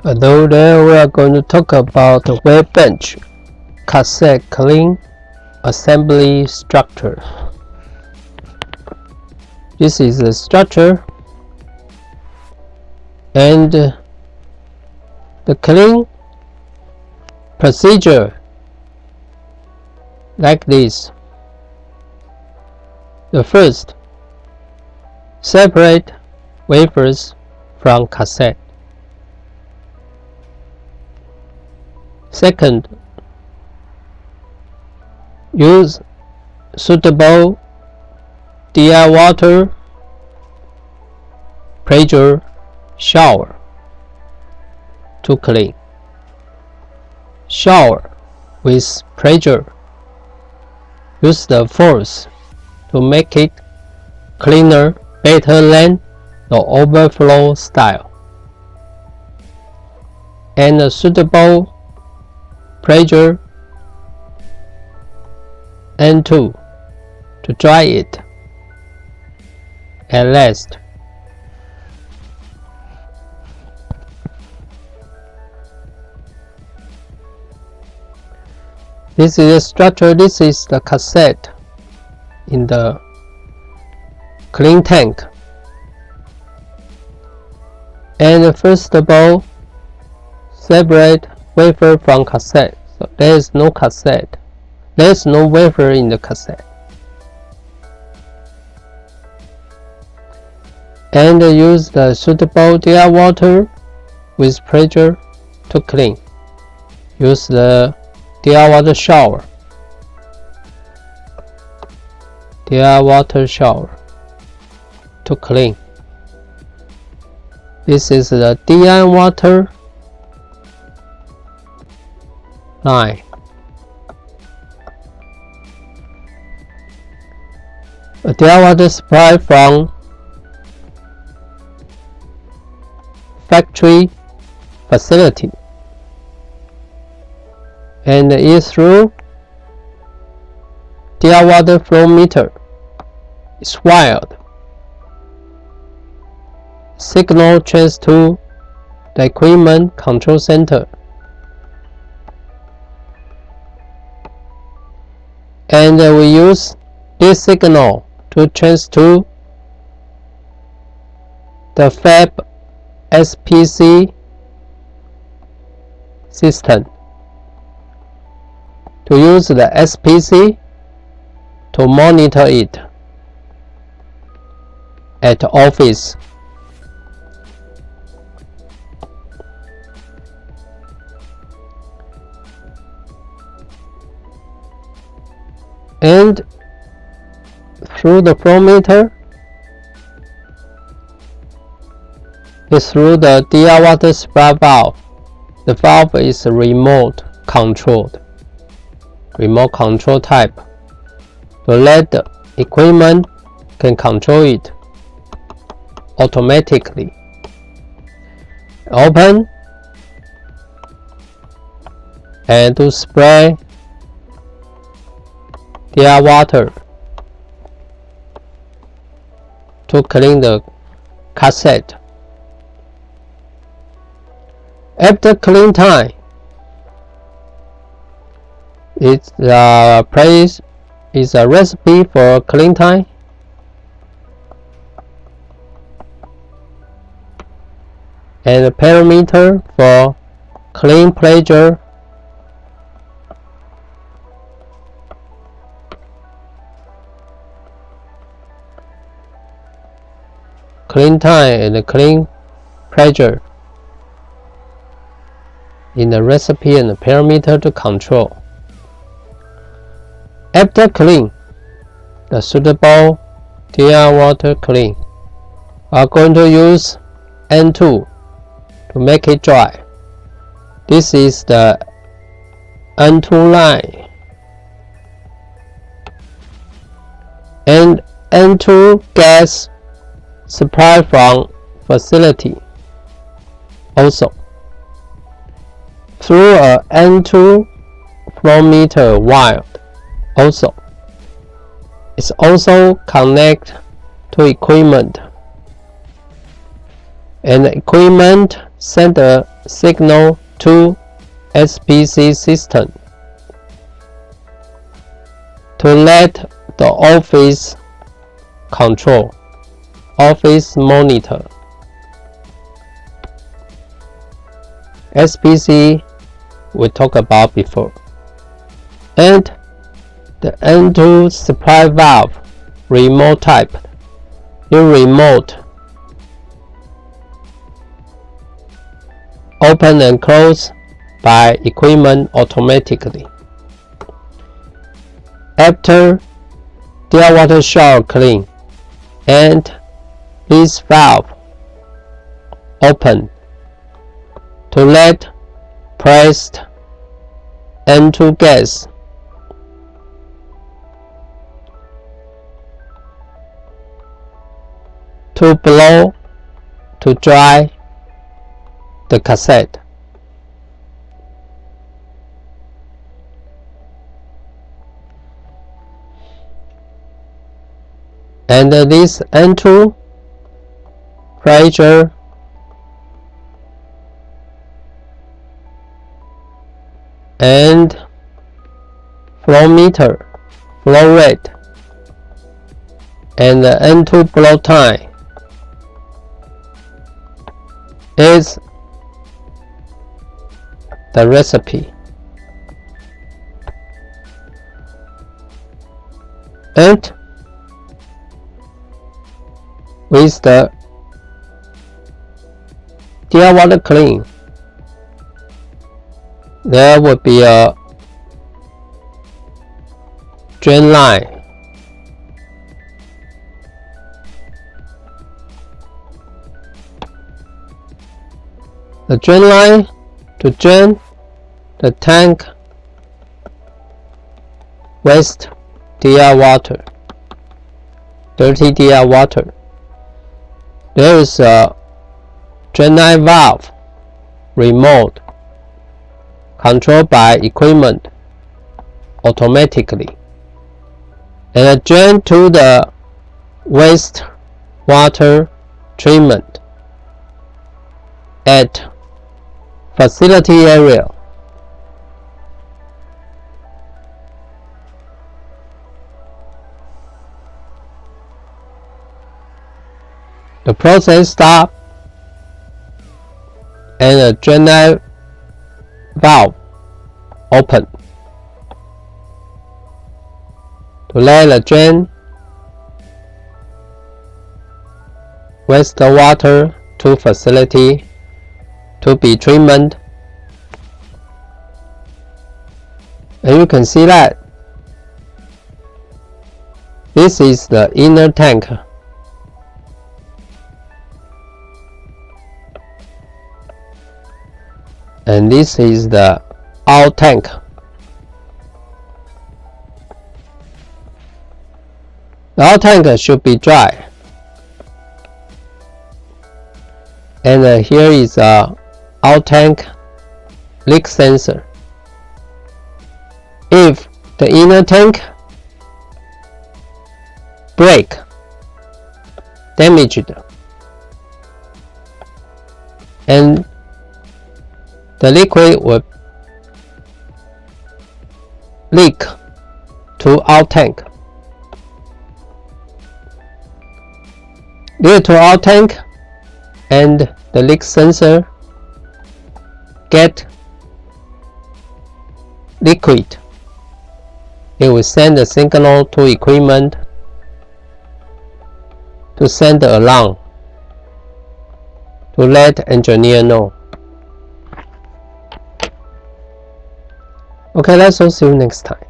Today we are going to talk about the Wet Bench Cassette-clean-assembly structure. This is the structure, and the clean procedure like this. The first, separate wafers from cassette. Second, use suitable DI water pressure shower to clean. Shower with pressure. Use the force to make it cleaner better than the overflow style. And a suitable pressure N2 to dry it. At last, this is the structure. This is the cassette in the clean tank. And first of all, separate wafer from cassette. So there is no cassette. There is no wafer in the cassette. And use the suitable DI water with pressure to clean. Use the DI water shower. DI water shower to clean. This is the DI water line. A DI water supply from factory facility and is through DI water flow meter. It's wired. Signal transfers to the equipment control center. And we use this signal to transfer to the fab SPC system. To use the SPC to monitor it at office. And through the flow meter is through the DI water supply valve. The valve is remote controlled, remote control type, to let the equipment can control it automatically. Open and to spray DI water to clean the cassette. After clean time, it's a recipe for clean time. And a parameter for clean pressure. Clean time and clean pressure in the recipe and the parameter to control. After clean, the suitable DI water clean. We are going to use N2 to make it dry. This is the N2 line. And N2 gas supply from facility also through a N2 flow meter wired. Also, it's also connect to equipment and equipment send a signal to SPC system to let the office control, office monitor. SPC we talked about before. And the N2 supply valve, remote type. You remote open and close by equipment automatically. After dear water shower clean and this valve open to let pressed N2 gas to blow to dry the cassette. And this N2 pressure and flow meter, flow rate, and the N2 blow time is the recipe. And with the dear water clean, there will be a drain line. The drain line to drain the tank waste dear water, dirty dear water. There is a drain line valve, remote, controlled by equipment automatically, and a drain to the waste water treatment at facility area. The process stop and the drain line valve open to let the drain waste water to facility to be treatment. And you can see that this is the inner tank. And this is the out tank. The out tank should be dry. And here is a out tank leak sensor. If the inner tank break, damaged, and the liquid will leak to out tank. Leak to out tank, and the leak sensor get liquid. It will send a signal to equipment to send the alarm to let engineer know. Okay, let's all see you next time.